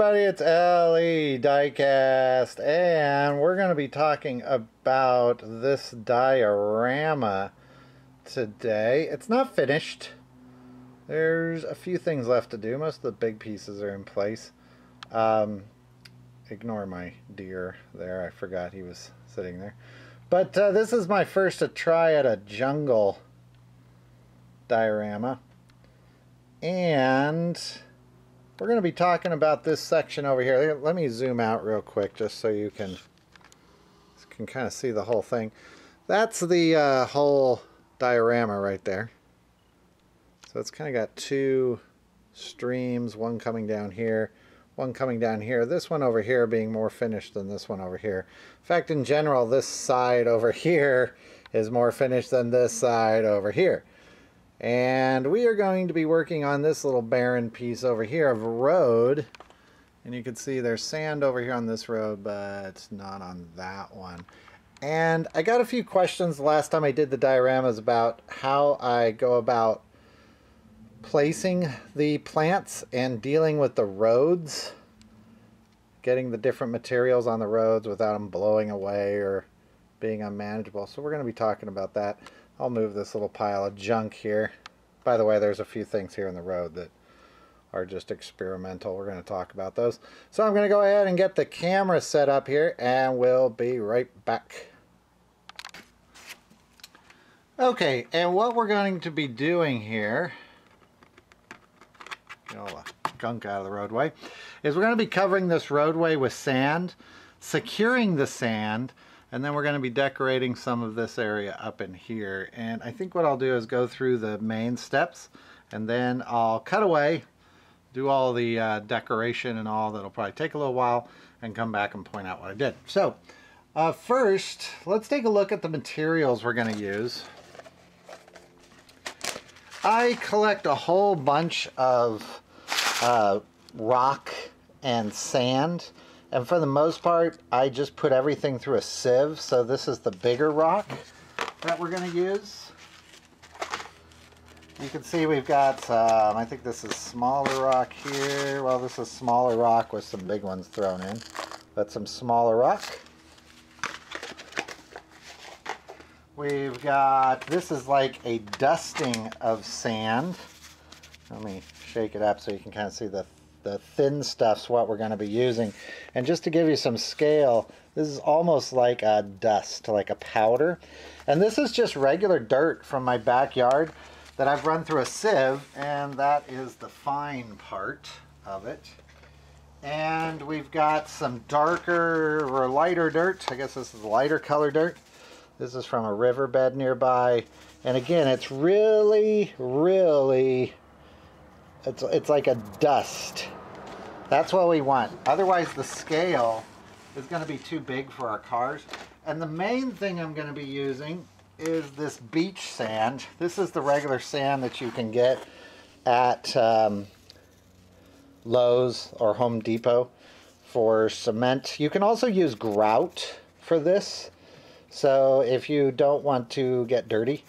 everybody, it's LE Diecast, and we're going to be talking about this diorama today. It's not finished. There's a few things left to do. Most of the big pieces are in place. Ignore my deer there. I forgot he was sitting there. But this is my first try at a jungle diorama. And we're going to be talking about this section over here. Let me zoom out real quick just so you can kind of see the whole thing. That's the whole diorama right there. So it's kind of got two streams, one coming down here, one coming down here. This one over here being more finished than this one over here. In fact, in general, this side over here is more finished than this side over here. And we are going to be working on this little barren piece over here of road. And you can see there's sand over here on this road, but it's not on that one. And I got a few questions the last time I did the dioramas about how I go about placing the plants and dealing with the roads. Getting the different materials on the roads without them blowing away or being unmanageable. So we're going to be talking about that. I'll move this little pile of junk here. By the way, there's a few things here in the road that are just experimental. We're going to talk about those. So I'm going to go ahead and get the camera set up here, and we'll be right back. Okay, and what we're going to be doing here, get all the gunk out of the roadway, is we're going to be covering this roadway with sand, securing the sand, and then we're going to be decorating some of this area up in here. And I think what I'll do is go through the main steps, and then I'll cut away, do all the decoration and all. That'll probably take a little while, and come back and point out what I did. So first, let's take a look at the materials we're going to use. I collect a whole bunch of rock and sand. And for the most part, I just put everything through a sieve. So this is the bigger rock that we're going to use. You can see we've got, I think this is smaller rock here. Well, this is smaller rock with some big ones thrown in. That's some smaller rock. We've got, this is like a dusting of sand. Let me shake it up so you can kind of see the thin stuff's what we're going to be using. And just to give you some scale, this is almost like a dust, like a powder. And this is just regular dirt from my backyard that I've run through a sieve, and that is the fine part of it. And we've got some darker or lighter dirt. I guess this is lighter color dirt. This is from a riverbed nearby. And again, it's really, it's like a dust. That's what we want. Otherwise the scale is going to be too big for our cars. And the main thing I'm going to be using is this beach sand. This is the regular sand that you can get at Lowe's or Home Depot for cement. You can also use grout for this. So if you don't want to get dirty,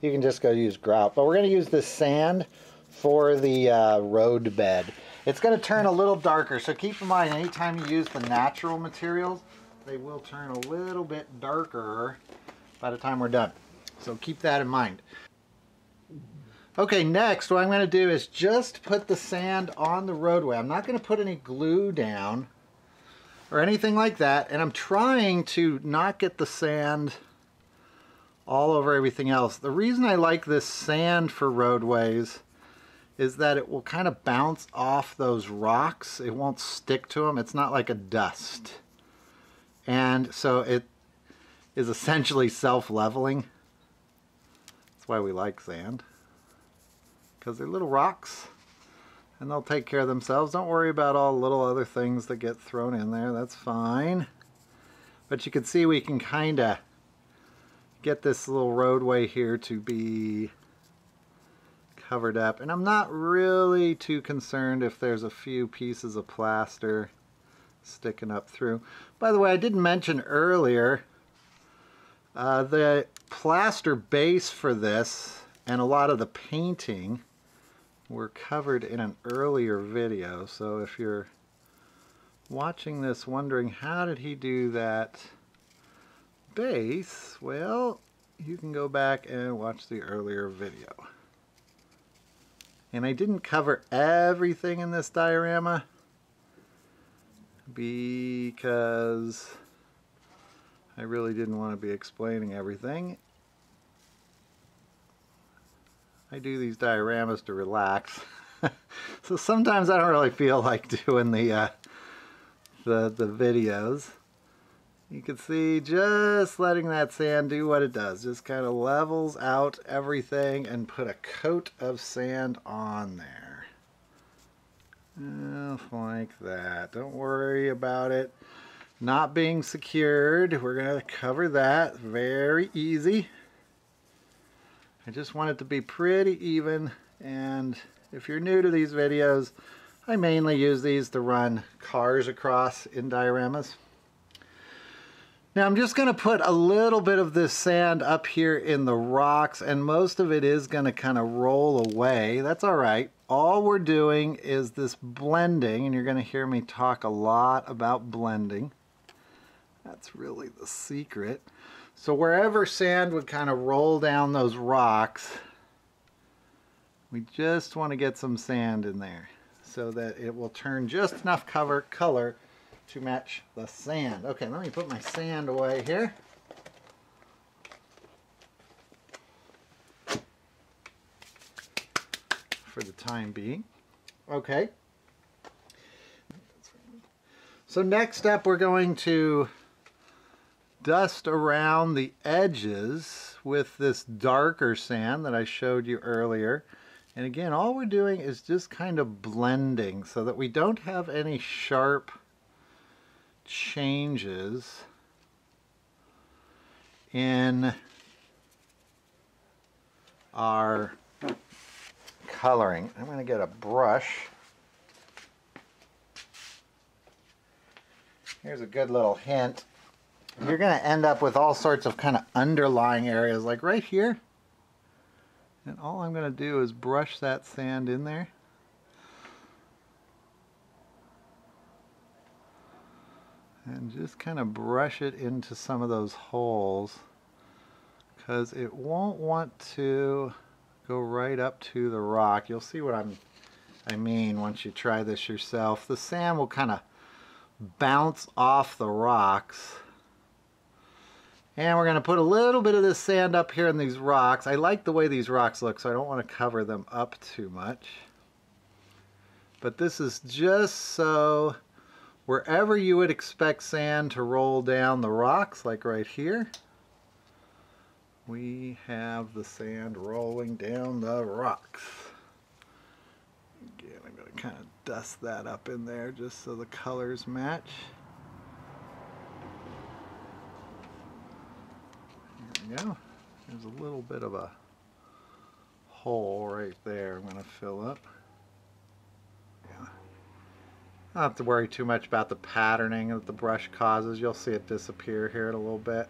you can just go use grout. But we're going to use this sand for the road bed. It's going to turn a little darker, so keep in mind anytime you use the natural materials, they will turn a little bit darker by the time we're done. So keep that in mind. Okay, next what I'm going to do is just put the sand on the roadway. I'm not going to put any glue down or anything like that, and I'm trying to not get the sand all over everything else. The reason I like this sand for roadways is that it will kind of bounce off those rocks. It won't stick to them. It's not like a dust. And so it is essentially self-leveling. That's why we like sand, because they're little rocks and they'll take care of themselves. Don't worry about all the little other things that get thrown in there. That's fine. But you can see we can kind of get this little roadway here to be covered up, and I'm not really too concerned if there's a few pieces of plaster sticking up through. By the way, I didn't mention earlier the plaster base for this and a lot of the painting were covered in an earlier video, so if you're watching this wondering how did he do that base, well, you can go back and watch the earlier video. And I didn't cover everything in this diorama because I really didn't want to be explaining everything. I do these dioramas to relax. So sometimes I don't really feel like doing the videos. You can see just letting that sand do what it does. Just kind of levels out everything and put a coat of sand on there. Just like that. Don't worry about it not being secured. We're going to cover that. Very easy. I just want it to be pretty even, and if you're new to these videos, I mainly use these to run cars across in dioramas. Now I'm just going to put a little bit of this sand up here in the rocks, and most of it is going to kind of roll away. That's alright. All we're doing is this blending, and you're going to hear me talk a lot about blending. That's really the secret. So wherever sand would kind of roll down those rocks, we just want to get some sand in there so that it will turn just enough color to match the sand. Okay, let me put my sand away here. For the time being. Okay. So next up we're going to dust around the edges with this darker sand that I showed you earlier. And again, all we're doing is just kind of blending so that we don't have any sharp changes in our coloring. I'm going to get a brush. Here's a good little hint. You're going to end up with all sorts of kind of underlying areas, like right here. And all I'm going to do is brush that sand in there. And just kind of brush it into some of those holes, because it won't want to go right up to the rock. You'll see what I mean once you try this yourself. The sand will kind of bounce off the rocks. And we're going to put a little bit of this sand up here in these rocks. I like the way these rocks look, so I don't want to cover them up too much. But this is just so wherever you would expect sand to roll down the rocks, like right here, we have the sand rolling down the rocks. Again, I'm going to kind of dust that up in there just so the colors match. There we go. There's a little bit of a hole right there I'm going to fill up. Yeah. I don't have to worry too much about the patterning that the brush causes. You'll see it disappear here in a little bit.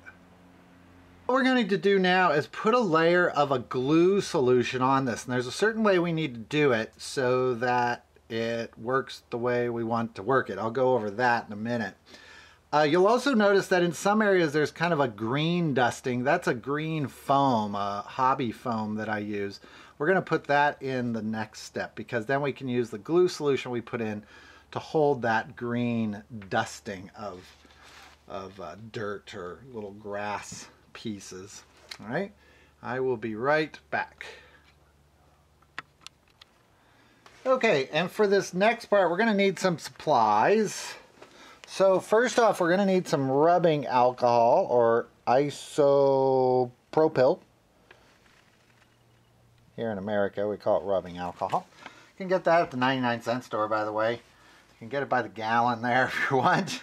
What we're going to do now is put a layer of a glue solution on this. And there's a certain way we need to do it so that it works the way we want to work it. I'll go over that in a minute. You'll also notice that in some areas there's kind of a green dusting. That's a green foam, a hobby foam that I use. We're going to put that in the next step, because then we can use the glue solution we put in to hold that green dusting of dirt or little grass pieces. All right, I will be right back. Okay, and for this next part we're going to need some supplies. So first off, we're going to need some rubbing alcohol, or isopropyl. Here in America we call it rubbing alcohol. You can get that at the 99-cent store, by the way. You can get it by the gallon there if you want.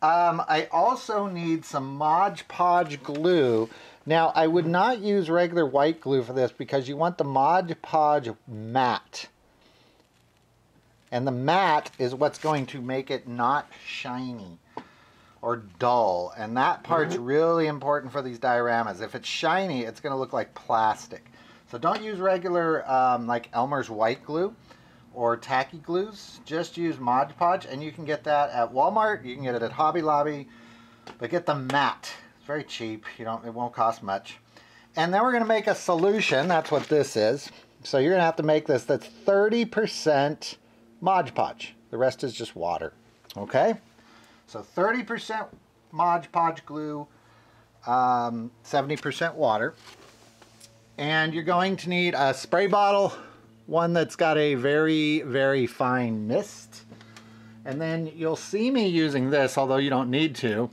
I also need some Mod Podge glue. Now, I would not use regular white glue for this because you want the Mod Podge matte. And the matte is what's going to make it not shiny or dull. And that part's really important for these dioramas. If it's shiny, it's going to look like plastic. So don't use regular like Elmer's white glue or tacky glues. Just use Mod Podge, and you can get that at Walmart. You can get it at Hobby Lobby, but get the matte. It's very cheap. It won't cost much. And then we're going to make a solution. That's what this is. So you're going to have to make this that's 30% Mod Podge. The rest is just water. Okay? So 30% Mod Podge glue, 70% water. And you're going to need a spray bottle, one that's got a very, very fine mist. And then you'll see me using this, although you don't need to.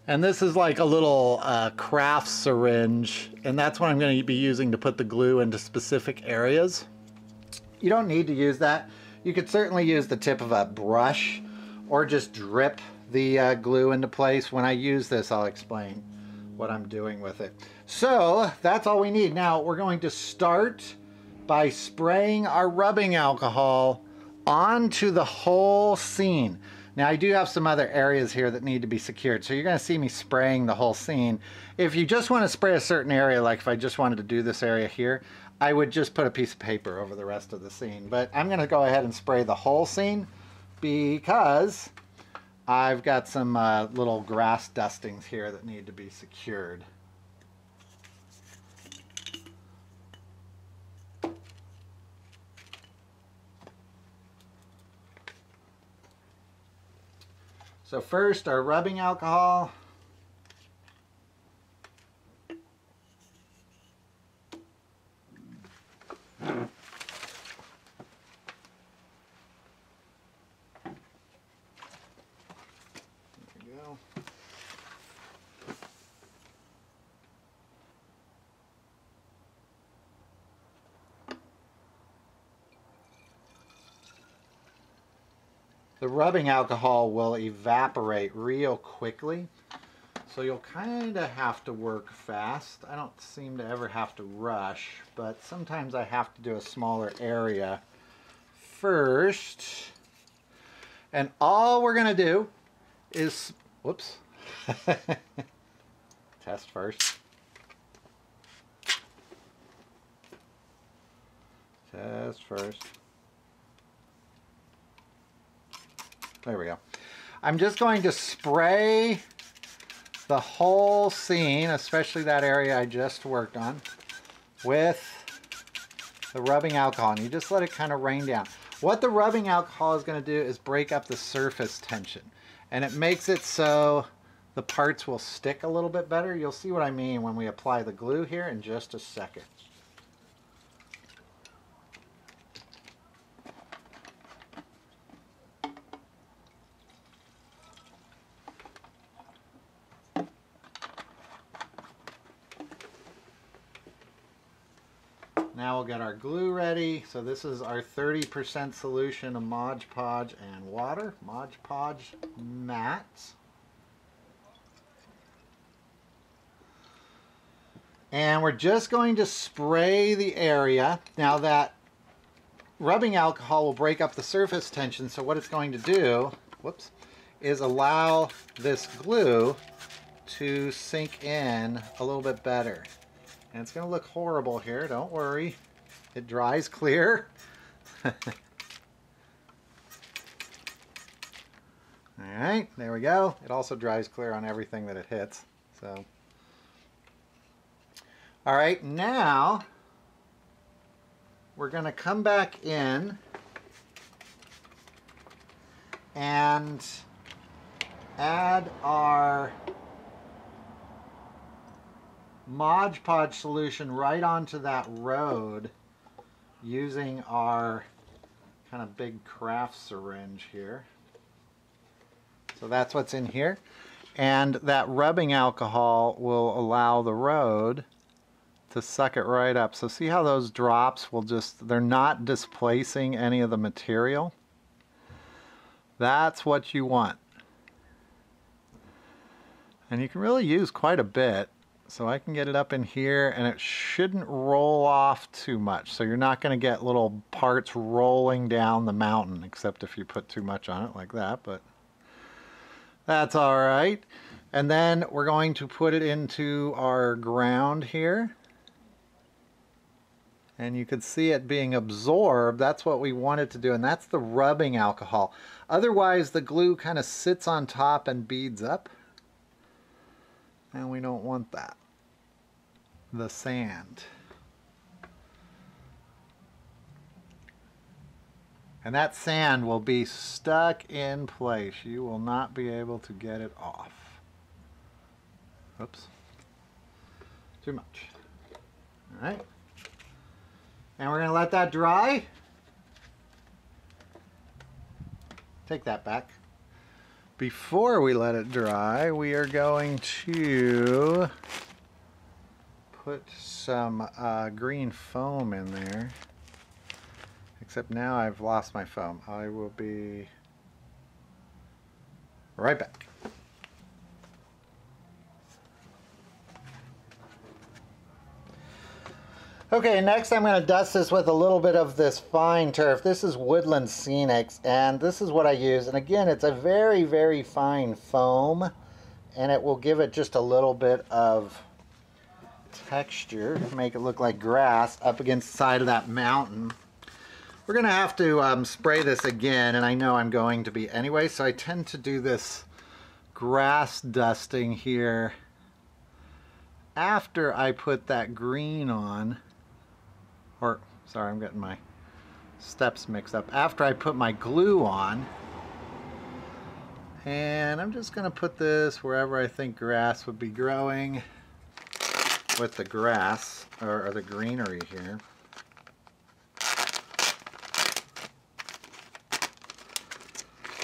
And this is like a little craft syringe, and that's what I'm going to be using to put the glue into specific areas. You don't need to use that. You could certainly use the tip of a brush or just drip the glue into place. When I use this, I'll explain what I'm doing with it. So that's all we need. Now we're going to start by spraying our rubbing alcohol onto the whole scene. Now I do have some other areas here that need to be secured, so you're going to see me spraying the whole scene. If you just want to spray a certain area, like if I just wanted to do this area here, I would just put a piece of paper over the rest of the scene. But I'm going to go ahead and spray the whole scene because I've got some little grass dustings here that need to be secured. So first, our rubbing alcohol. There we go. The rubbing alcohol will evaporate real quickly, so you'll kind of have to work fast. I don't seem to ever have to rush, but sometimes I have to do a smaller area first. And all we're going to do is, whoops, test first. Test first. There we go. I'm just going to spray the whole scene, especially that area I just worked on, with the rubbing alcohol. And you just let it kind of rain down. What the rubbing alcohol is going to do is break up the surface tension. And it makes it so the parts will stick a little bit better. You'll see what I mean when we apply the glue here in just a second. Now we'll get our glue ready. So this is our 30% solution of Mod Podge and water. Mod Podge matte. And we're just going to spray the area. Now that rubbing alcohol will break up the surface tension, so what it's going to do, whoops, is allow this glue to sink in a little bit better. And it's going to look horrible here, don't worry. It dries clear. Alright, there we go. It also dries clear on everything that it hits. So, alright, now we're going to come back in and add our Mod Podge solution right onto that road using our kind of big craft syringe here. So that's what's in here. And that rubbing alcohol will allow the road to suck it right up. So see how those drops will just, they're not displacing any of the material. That's what you want. And you can really use quite a bit. So I can get it up in here and it shouldn't roll off too much. So you're not going to get little parts rolling down the mountain, except if you put too much on it like that, but that's all right. And then we're going to put it into our ground here. And you could see it being absorbed. That's what we wanted to do, and that's the rubbing alcohol. Otherwise, the glue kind of sits on top and beads up. And we don't want that. The sand. And that sand will be stuck in place. You will not be able to get it off. Oops. Too much. All right. And we're going to let that dry. Take that back. Before we let it dry, we are going to put some green foam in there. Except now I've lost my foam. I will be right back. Okay, next I'm going to dust this with a little bit of this fine turf. This is Woodland Scenics, and this is what I use. And again, it's a very, very fine foam, and it will give it just a little bit of texture, make it look like grass up against the side of that mountain. We're going to have to spray this again, and I know I'm going to be anyway, so I tend to do this grass dusting here after I put that green on. Or, sorry, I'm getting my steps mixed up. After I put my glue on. And I'm just going to put this wherever I think grass would be growing with the grass, or the greenery here.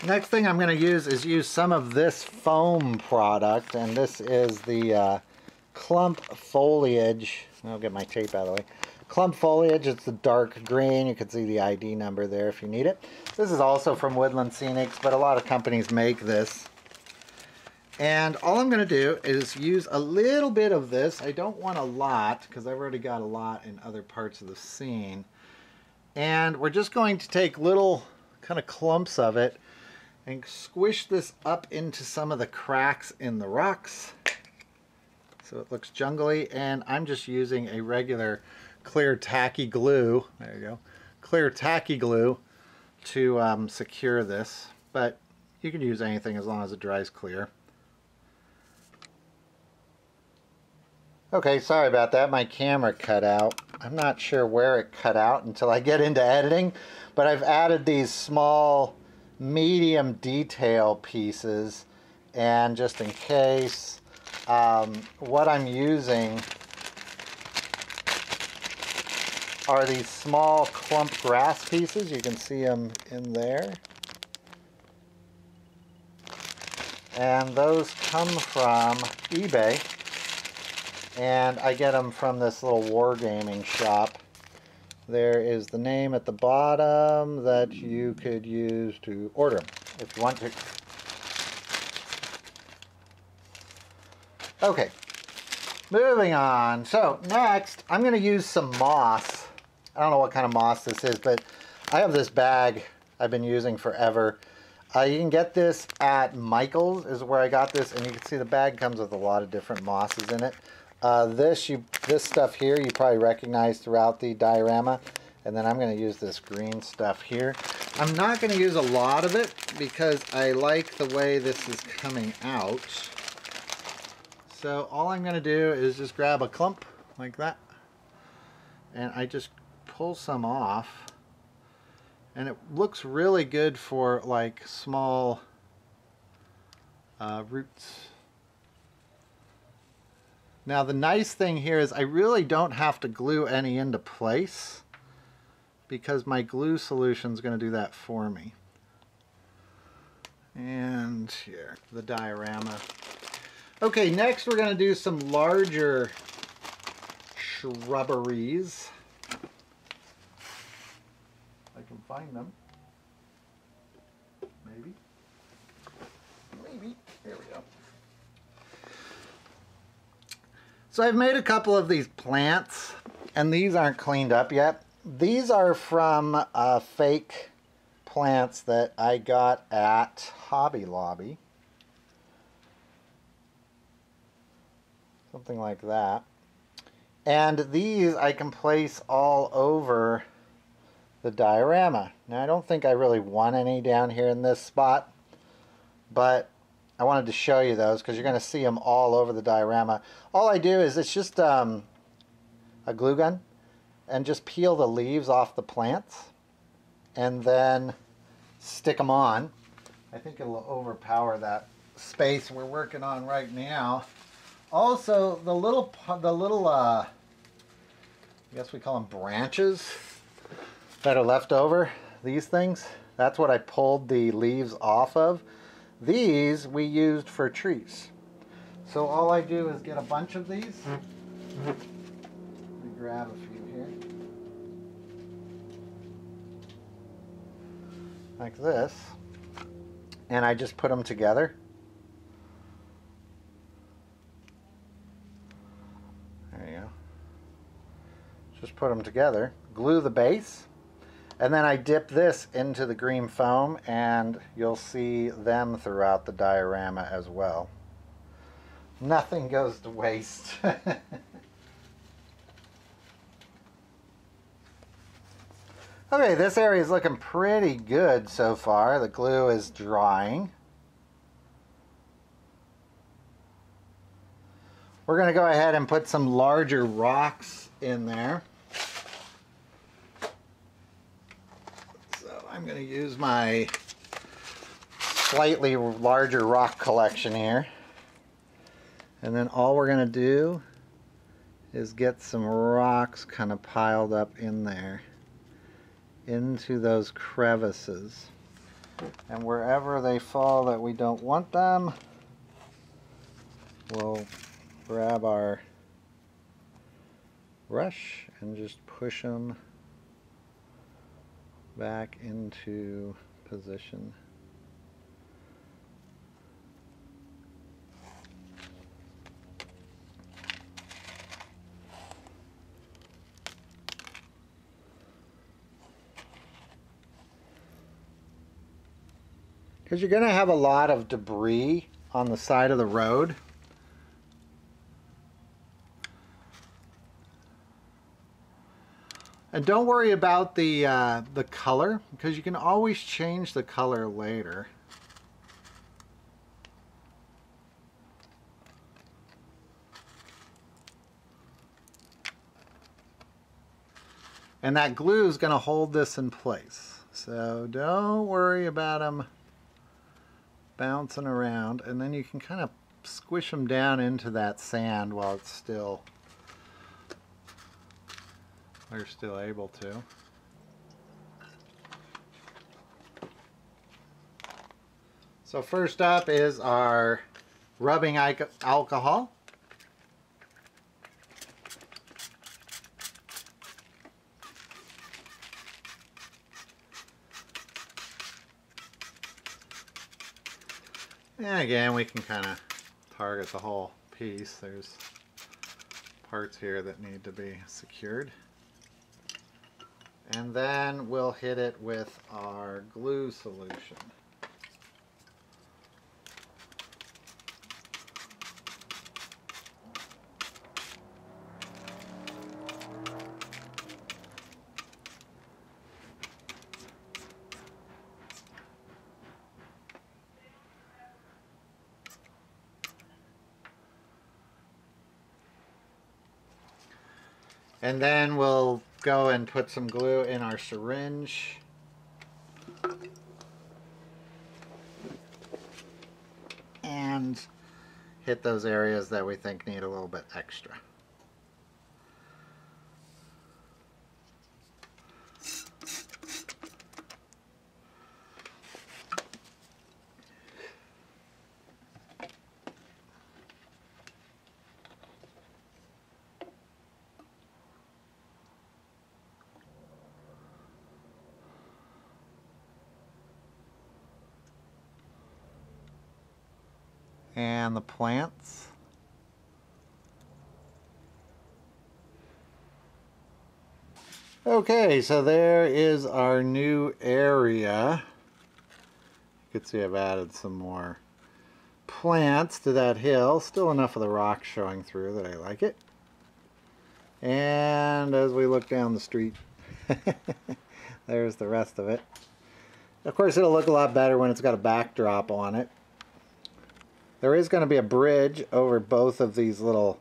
Next thing I'm going to use some of this foam product, and this is the Clump Foliage. I'll get my tape out of the way. Clump Foliage, it's the dark green. You can see the ID number there if you need it. This is also from Woodland Scenics, but a lot of companies make this. And all I'm going to do is use a little bit of this. I don't want a lot, because I've already got a lot in other parts of the scene. And we're just going to take little kind of clumps of it and squish this up into some of the cracks in the rocks so it looks jungly. And I'm just using a regular clear tacky glue, there you go, clear tacky glue to secure this, but you can use anything as long as it dries clear. Okay, sorry about that, my camera cut out. I'm not sure where it cut out until I get into editing, but I've added these small medium detail pieces, and just in case, what I'm using are these small clump grass pieces. You can see them in there. And those come from eBay. And I get them from this little wargaming shop. There is the name at the bottom that you could use to order them if you want to. Okay, moving on. So next, I'm going to use some moss. I don't know what kind of moss this is, but I have this bag I've been using forever. You can get this at Michael's is where I got this, and you can see the bag comes with a lot of different mosses in it. This stuff here you probably recognize throughout the diorama, and then I'm going to use this green stuff here. I'm not going to use a lot of it because I like the way this is coming out. So all I'm going to do is just grab a clump like that, and I just pull some off, and it looks really good for like small roots. Now the nice thing here is I really don't have to glue any into place because my glue solution is going to do that for me. And here, the diorama. Okay, next we're going to do some larger shrubberies. I can find them. Maybe. Here we go. So I've made a couple of these plants, and these aren't cleaned up yet. These are from fake plants that I got at Hobby Lobby. Something like that. And these I can place all over the diorama. Now I don't think I really want any down here in this spot, but I wanted to show you those because you're going to see them all over the diorama. All I do is it's just a glue gun and just peel the leaves off the plants and then stick them on. I think it'll overpower that space we're working on right now. Also, the little I guess we call them branches that are left over, these things, that's what I pulled the leaves off of. These we used for trees. So all I do is get a bunch of these. Let me grab a few here. Like this. And I just put them together. There you go. Just put them together. Glue the base. And then I dip this into the green foam and you'll see them throughout the diorama as well. Nothing goes to waste. Okay, this area is looking pretty good so far. The glue is drying. We're going to go ahead and put some larger rocks in there. I'm going to use my slightly larger rock collection here. And then all we're going to do is get some rocks kind of piled up in there, into those crevices. And wherever they fall that we don't want them, we'll grab our brush and just push them back into position. Because you're going to have a lot of debris on the side of the road. And don't worry about the color, because you can always change the color later. And that glue is going to hold this in place. So don't worry about them bouncing around. And then you can kind of squish them down into that sand while it's still... We're still able to. So first up is our rubbing alcohol. And again, we can kind of target the whole piece. There's parts here that need to be secured. And then we'll hit it with our glue solution. And then we'll go and put some glue in our syringe. And hit those areas that we think need a little bit extra. And the plants. Okay, so there is our new area. You can see I've added some more plants to that hill. Still enough of the rock showing through that I like it. And as we look down the street, there's the rest of it. Of course, it'll look a lot better when it's got a backdrop on it. There is going to be a bridge over both of these little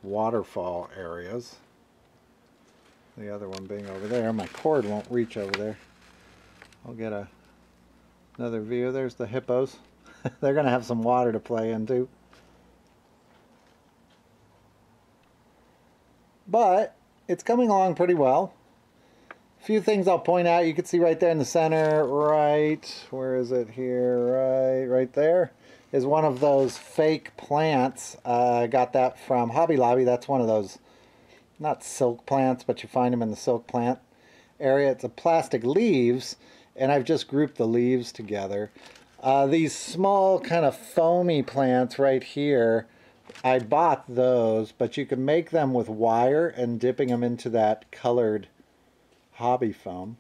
waterfall areas. The other one being over there. My cord won't reach over there. I'll get another view. There's the hippos. They're going to have some water to play in too. But it's coming along pretty well. A few things I'll point out. You can see right there in the center, right, where is it here? Right there is one of those fake plants. I got that from Hobby Lobby. That's one of those, not silk plants, but you find them in the silk plant area. It's a plastic leaves, and I've just grouped the leaves together. These small kind of foamy plants right here, I bought those, but you can make them with wire and dipping them into that colored hobby foam.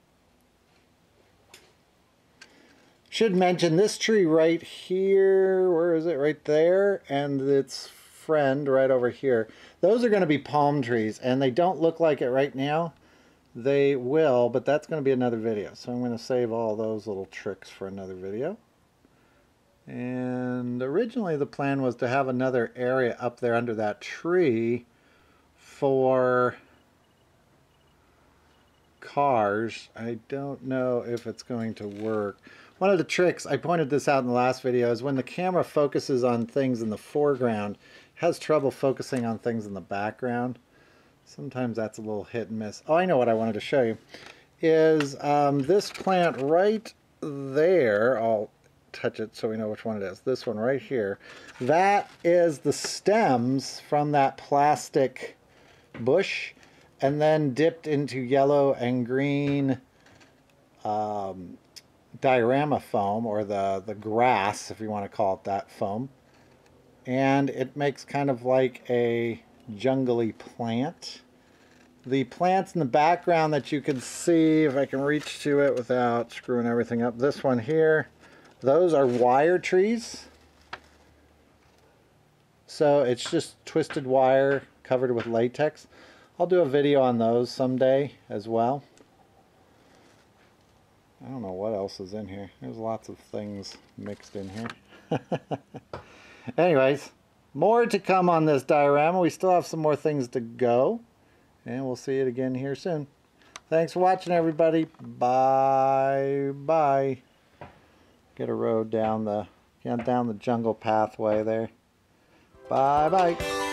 Should mention this tree right here, where is it? Right there, and its friend right over here. Those are going to be palm trees, and they don't look like it right now. They will, but that's going to be another video. So I'm going to save all those little tricks for another video. And originally the plan was to have another area up there under that tree for cars. I don't know if it's going to work. One of the tricks, I pointed this out in the last video, is when the camera focuses on things in the foreground, it has trouble focusing on things in the background. Sometimes that's a little hit and miss. Oh, I know what I wanted to show you. Is this plant right there. I'll touch it so we know which one it is. This one right here. That is the stems from that plastic bush, and then dipped into yellow and green diorama foam, or the grass, if you want to call it that, foam. And it makes kind of like a jungly plant. The plants in the background that you can see, if I can reach to it without screwing everything up, this one here, those are wire trees. So it's just twisted wire covered with latex. I'll do a video on those someday as well. I don't know what else is in here. There's lots of things mixed in here. Anyways, more to come on this diorama. We still have some more things to go. And we'll see it again here soon. Thanks for watching, everybody. Bye. Bye. Get a road down the jungle pathway there. Bye bye.